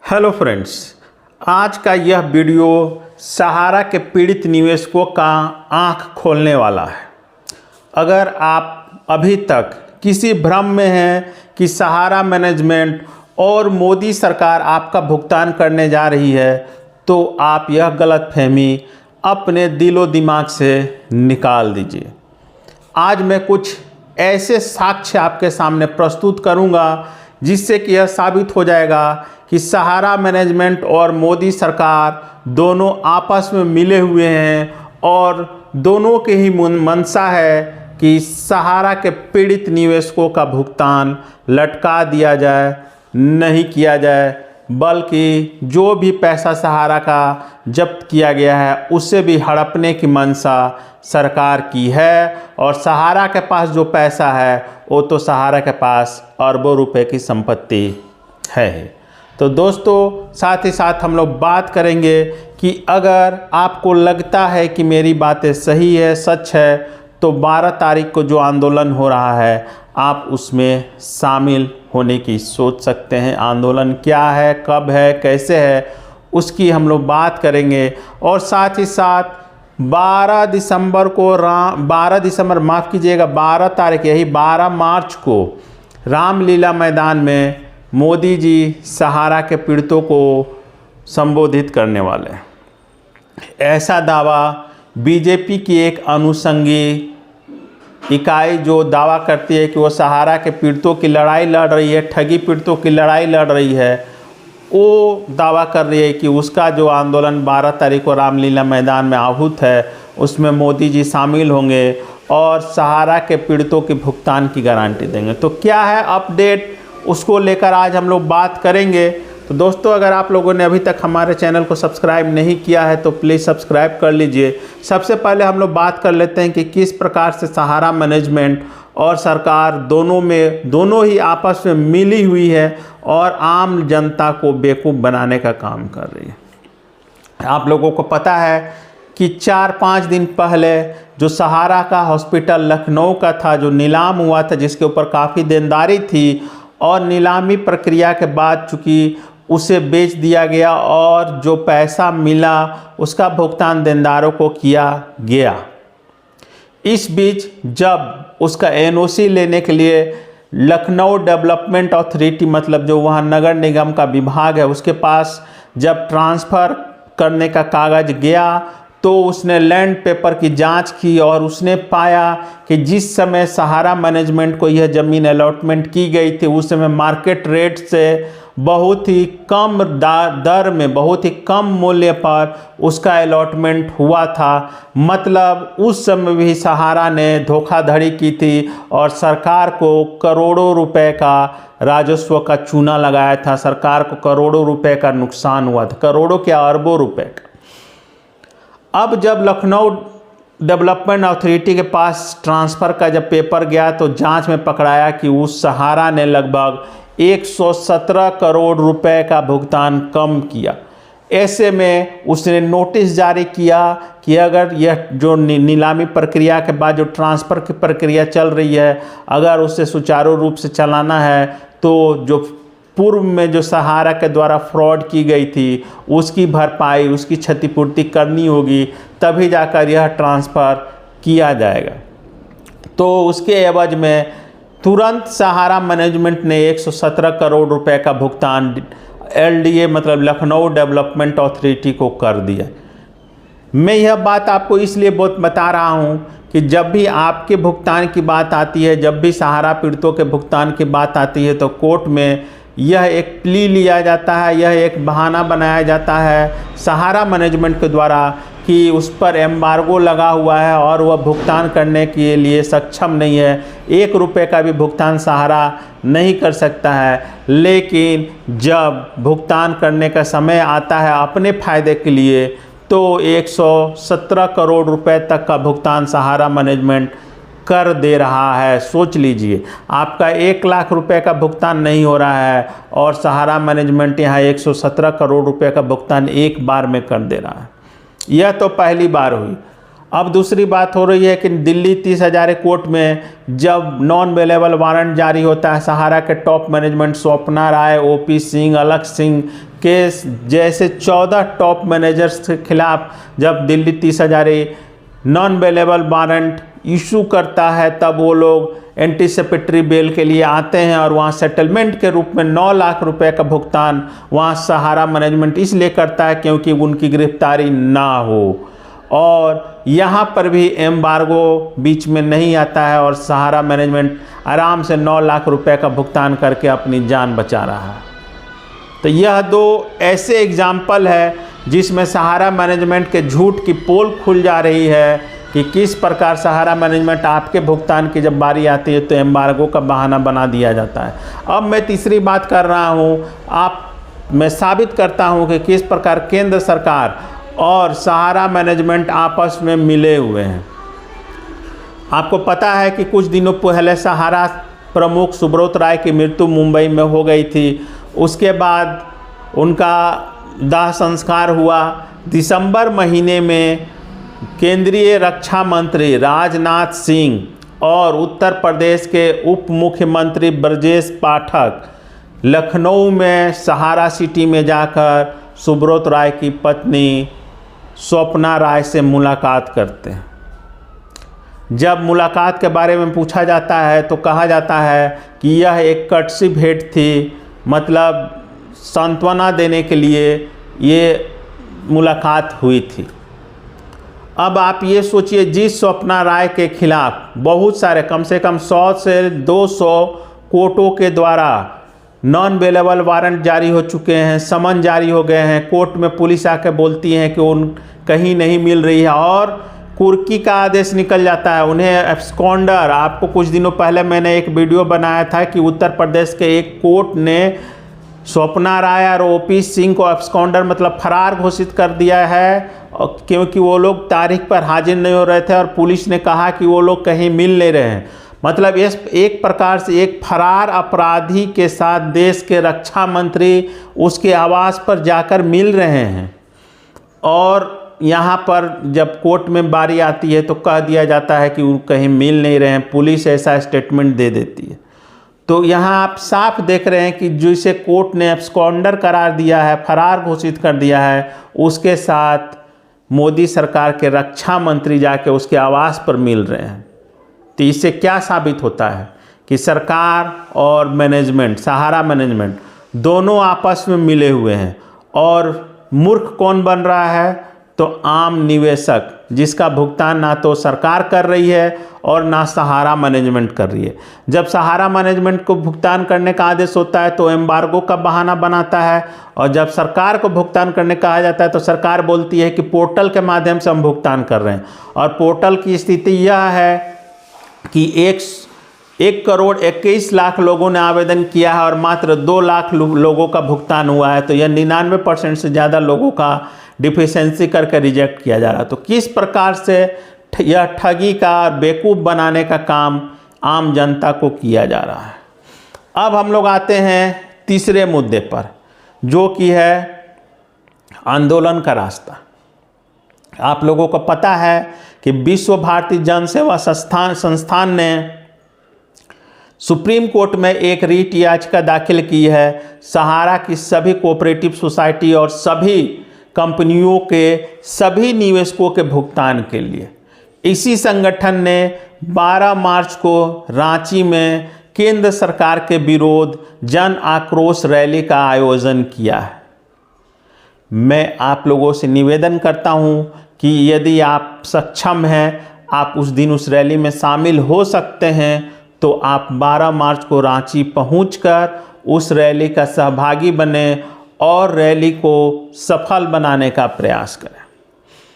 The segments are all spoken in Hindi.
हेलो फ्रेंड्स, आज का यह वीडियो सहारा के पीड़ित निवेशकों का आंख खोलने वाला है। अगर आप अभी तक किसी भ्रम में हैं कि सहारा मैनेजमेंट और मोदी सरकार आपका भुगतान करने जा रही है, तो आप यह गलतफहमी अपने दिलो दिमाग से निकाल दीजिए। आज मैं कुछ ऐसे साक्ष्य आपके सामने प्रस्तुत करूंगा जिससे कि यह साबित हो जाएगा कि सहारा मैनेजमेंट और मोदी सरकार दोनों आपस में मिले हुए हैं और दोनों के ही मंशा है कि सहारा के पीड़ित निवेशकों का भुगतान लटका दिया जाए, नहीं किया जाए, बल्कि जो भी पैसा सहारा का जब्त किया गया है उसे भी हड़पने की मंशा सरकार की है। और सहारा के पास जो पैसा है वो तो सहारा के पास अरबों रुपए की संपत्ति है। तो दोस्तों, साथ ही साथ हम लोग बात करेंगे कि अगर आपको लगता है कि मेरी बातें सही है, सच है, तो 12 तारीख को जो आंदोलन हो रहा है आप उसमें शामिल होने की सोच सकते हैं। आंदोलन क्या है, कब है, कैसे है, उसकी हम लोग बात करेंगे। और साथ ही साथ 12 दिसंबर को 12 तारीख यही 12 मार्च को रामलीला मैदान में मोदी जी सहारा के पीड़ितों को संबोधित करने वाले हैं। ऐसा दावा बीजेपी की एक अनुषंगी इकाई जो दावा करती है कि वो सहारा के पीड़ितों की लड़ाई लड़ रही है, ठगी पीड़ितों की लड़ाई लड़ रही है, वो दावा कर रही है कि उसका जो आंदोलन 12 तारीख को रामलीला मैदान में आहूत है उसमें मोदी जी शामिल होंगे और सहारा के पीड़ितों के भुगतान की गारंटी देंगे। तो क्या है अपडेट, उसको लेकर आज हम लोग बात करेंगे। तो दोस्तों, अगर आप लोगों ने अभी तक हमारे चैनल को सब्सक्राइब नहीं किया है तो प्लीज़ सब्सक्राइब कर लीजिए। सबसे पहले हम लोग बात कर लेते हैं कि किस प्रकार से सहारा मैनेजमेंट और सरकार दोनों ही आपस में मिली हुई है और आम जनता को बेवकूफ़ बनाने का काम कर रही है। आप लोगों को पता है कि 4-5 दिन पहले जो सहारा का हॉस्पिटल लखनऊ का था, जो नीलाम हुआ था, जिसके ऊपर काफ़ी देनदारी थी और नीलामी प्रक्रिया के बाद चूँकि उसे बेच दिया गया और जो पैसा मिला उसका भुगतान देनदारों को किया गया। इस बीच जब उसका एनओसी लेने के लिए लखनऊ डेवलपमेंट अथॉरिटी, मतलब जो वहाँ नगर निगम का विभाग है, उसके पास जब ट्रांसफ़र करने का कागज़ गया तो उसने लैंड पेपर की जांच की और उसने पाया कि जिस समय सहारा मैनेजमेंट को यह ज़मीन अलॉटमेंट की गई थी उस समय मार्केट रेट से बहुत ही कम दर में, बहुत ही कम मूल्य पर उसका अलॉटमेंट हुआ था। मतलब उस समय भी सहारा ने धोखाधड़ी की थी और सरकार को करोड़ों रुपए का राजस्व का चूना लगाया था। सरकार को करोड़ों रुपए का नुकसान हुआ था, करोड़ों क्या अरबों रुपए का। अब जब लखनऊ डेवलपमेंट अथॉरिटी के पास ट्रांसफ़र का जब पेपर गया तो जांच में पकड़ाया कि उस सहारा ने लगभग 117 करोड़ रुपए का भुगतान कम किया। ऐसे में उसने नोटिस जारी किया कि अगर यह जो नीलामी प्रक्रिया के बाद जो ट्रांसफ़र की प्रक्रिया चल रही है, अगर उसे सुचारू रूप से चलाना है तो जो पूर्व में जो सहारा के द्वारा फ्रॉड की गई थी उसकी भरपाई, उसकी क्षतिपूर्ति करनी होगी, तभी जाकर यह ट्रांसफ़र किया जाएगा। तो उसके एवज में तुरंत सहारा मैनेजमेंट ने 117 करोड़ रुपए का भुगतान LDA मतलब लखनऊ डेवलपमेंट अथॉरिटी को कर दिया। मैं यह बात आपको इसलिए बहुत बता रहा हूँ कि जब भी आपके भुगतान की बात आती है, जब भी सहारा पीड़ितों के भुगतान की बात आती है तो कोर्ट में यह एक प्ली लिया जाता है, यह एक बहाना बनाया जाता है सहारा मैनेजमेंट के द्वारा कि उस पर एम्बार्गो लगा हुआ है और वह भुगतान करने के लिए सक्षम नहीं है, 1 रुपये का भी भुगतान सहारा नहीं कर सकता है। लेकिन जब भुगतान करने का समय आता है अपने फ़ायदे के लिए तो 117 करोड़ रुपए तक का भुगतान सहारा मैनेजमेंट कर दे रहा है। सोच लीजिए, आपका 1 लाख रुपए का भुगतान नहीं हो रहा है और सहारा मैनेजमेंट यहाँ 117 करोड़ रुपए का भुगतान एक बार में कर दे रहा है। यह तो पहली बार हुई। अब दूसरी बात हो रही है कि दिल्ली 30 हज़ारी कोर्ट में जब नॉन अवेलेबल वारंट जारी होता है, सहारा के टॉप मैनेजमेंट स्वप्ना राय, OP सिंह, अलख सिंह केस जैसे 14 टॉप मैनेजर्स के खिलाफ जब Delhi 30,000 non bailable warrant issue करता है, तब वो लोग एंटीसिपेटरी बेल के लिए आते हैं और वहाँ सेटलमेंट के रूप में 9 लाख रुपए का भुगतान वहाँ सहारा मैनेजमेंट इसलिए करता है क्योंकि उनकी गिरफ्तारी ना हो। और यहाँ पर भी एम्बार्गो बीच में नहीं आता है और सहारा मैनेजमेंट आराम से 9 लाख रुपए का भुगतान करके अपनी जान बचा रहा है। तो यह 2 ऐसे एग्जाम्पल है जिसमें सहारा मैनेजमेंट के झूठ की पोल खुल जा रही है कि किस प्रकार सहारा मैनेजमेंट आपके भुगतान की जब बारी आती है तो एम्बार्गो का बहाना बना दिया जाता है। अब मैं तीसरी बात कर रहा हूँ, मैं साबित करता हूँ कि किस प्रकार केंद्र सरकार और सहारा मैनेजमेंट आपस में मिले हुए हैं। आपको पता है कि कुछ दिनों पहले सहारा प्रमुख सुब्रत राय की मृत्यु मुंबई में हो गई थी। उसके बाद उनका दाह संस्कार हुआ। दिसंबर महीने में केंद्रीय रक्षा मंत्री राजनाथ सिंह और उत्तर प्रदेश के उप मुख्यमंत्री ब्रजेश पाठक लखनऊ में सहारा सिटी में जाकर सुब्रत राय की पत्नी स्वप्ना राय से मुलाकात करते हैं। जब मुलाकात के बारे में पूछा जाता है तो कहा जाता है कि यह एक कटसी भेंट थी, मतलब सांत्वना देने के लिए ये मुलाकात हुई थी। अब आप ये सोचिए, जिस स्वप्ना राय के खिलाफ बहुत सारे कम से कम 100 से 200 कोर्टों के द्वारा नॉन बेलेबल वारंट जारी हो चुके हैं, समन जारी हो गए हैं, कोर्ट में पुलिस आके बोलती है कि उन कहीं नहीं मिल रही है और कुर्की का आदेश निकल जाता है, उन्हें एब्सकॉन्डर। आपको कुछ दिनों पहले मैंने एक वीडियो बनाया था कि उत्तर प्रदेश के एक कोर्ट ने स्वप्ना राय और ओपी सिंह को एब्सकॉन्डर मतलब फरार घोषित कर दिया है, क्योंकि वो लोग तारीख पर हाजिर नहीं हो रहे थे और पुलिस ने कहा कि वो लोग कहीं मिल नहीं रहे हैं। मतलब इस एक प्रकार से एक फरार अपराधी के साथ देश के रक्षा मंत्री उसके आवास पर जाकर मिल रहे हैं और यहाँ पर जब कोर्ट में बारी आती है तो कह दिया जाता है कि वो कहीं मिल नहीं रहे हैं, पुलिस ऐसा स्टेटमेंट दे देती है। तो यहाँ आप साफ देख रहे हैं कि जिसे कोर्ट ने एब्सकॉन्डर करार दिया है, फरार घोषित कर दिया है, उसके साथ मोदी सरकार के रक्षा मंत्री जाके उसके आवास पर मिल रहे हैं। तो इससे क्या साबित होता है कि सरकार और मैनेजमेंट, सहारा मैनेजमेंट दोनों आपस में मिले हुए हैं। और मूर्ख कौन बन रहा है? तो आम निवेशक, जिसका भुगतान ना तो सरकार कर रही है और ना सहारा मैनेजमेंट कर रही है। जब सहारा मैनेजमेंट को भुगतान करने का आदेश होता है तो एम्बार्गो का बहाना बनाता है और जब सरकार को भुगतान करने कहा जाता है तो सरकार बोलती है कि पोर्टल के माध्यम से हम भुगतान कर रहे हैं। और पोर्टल की स्थिति यह है कि 1 करोड़ 21 लाख लोगों ने आवेदन किया है और मात्र 2 लाख लोगों का भुगतान हुआ है। तो यह 99% से ज़्यादा लोगों का डिफिशेंसी करके रिजेक्ट किया जा रहा है। तो किस प्रकार से यह ठगी का बेवकूफ़ बनाने का काम आम जनता को किया जा रहा है। अब हम लोग आते हैं तीसरे मुद्दे पर, जो कि है आंदोलन का रास्ता। आप लोगों को पता है कि विश्व भारती जन सेवा संस्थान ने सुप्रीम कोर्ट में एक रीट याचिका दाखिल की है सहारा की सभी कोऑपरेटिव सोसाइटी और सभी कंपनियों के सभी निवेशकों के भुगतान के लिए। इसी संगठन ने 12 मार्च को रांची में केंद्र सरकार के विरोध जन आक्रोश रैली का आयोजन किया है। मैं आप लोगों से निवेदन करता हूं कि यदि आप सक्षम हैं, आप उस दिन उस रैली में शामिल हो सकते हैं, तो आप 12 मार्च को रांची पहुंचकर उस रैली का सहभागी बने और रैली को सफल बनाने का प्रयास करें।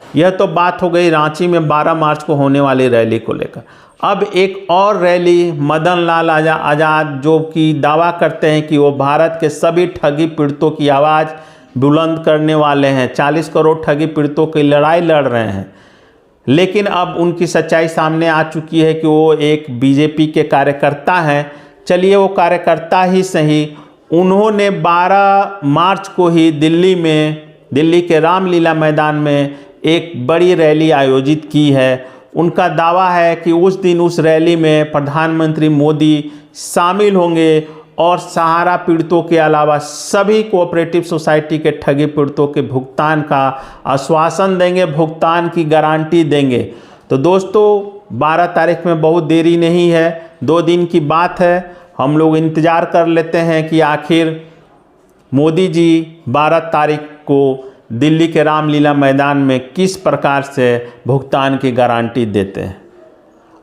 यह तो बात हो गई रांची में 12 मार्च को होने वाली रैली को लेकर। अब एक और रैली मदन लाल आज़ाद, जो कि दावा करते हैं कि वो भारत के सभी ठगी पीड़ितों की आवाज़ बुलंद करने वाले हैं, 40 करोड़ ठगी पीड़ितों की लड़ाई लड़ रहे हैं, लेकिन अब उनकी सच्चाई सामने आ चुकी है कि वो एक बीजेपी के कार्यकर्ता हैं। चलिए वो कार्यकर्ता ही सही, उन्होंने 12 मार्च को ही दिल्ली के रामलीला मैदान में एक बड़ी रैली आयोजित की है। उनका दावा है कि उस दिन उस रैली में प्रधानमंत्री मोदी शामिल होंगे और सहारा पीड़ितों के अलावा सभी कोऑपरेटिव सोसाइटी के ठगी पीड़ितों के भुगतान का आश्वासन देंगे, भुगतान की गारंटी देंगे। तो दोस्तों 12 तारीख में बहुत देरी नहीं है, 2 दिन की बात है। हम लोग इंतज़ार कर लेते हैं कि आखिर मोदी जी 12 तारीख को दिल्ली के रामलीला मैदान में किस प्रकार से भुगतान की गारंटी देते हैं।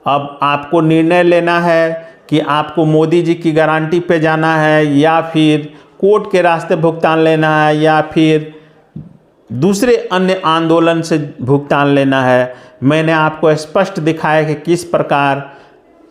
अब आपको निर्णय लेना है कि आपको मोदी जी की गारंटी पे जाना है या फिर कोर्ट के रास्ते भुगतान लेना है या फिर दूसरे अन्य आंदोलन से भुगतान लेना है। मैंने आपको स्पष्ट दिखाया कि किस प्रकार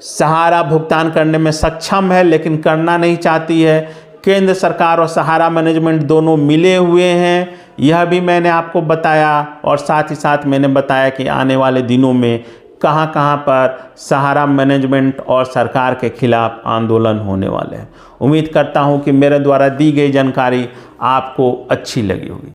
सहारा भुगतान करने में सक्षम है लेकिन करना नहीं चाहती है। केंद्र सरकार और सहारा मैनेजमेंट दोनों मिले हुए हैं, यह भी मैंने आपको बताया। और साथ ही साथ मैंने बताया कि आने वाले दिनों में कहां कहां पर सहारा मैनेजमेंट और सरकार के खिलाफ आंदोलन होने वाले हैं। उम्मीद करता हूं कि मेरे द्वारा दी गई जानकारी आपको अच्छी लगी होगी।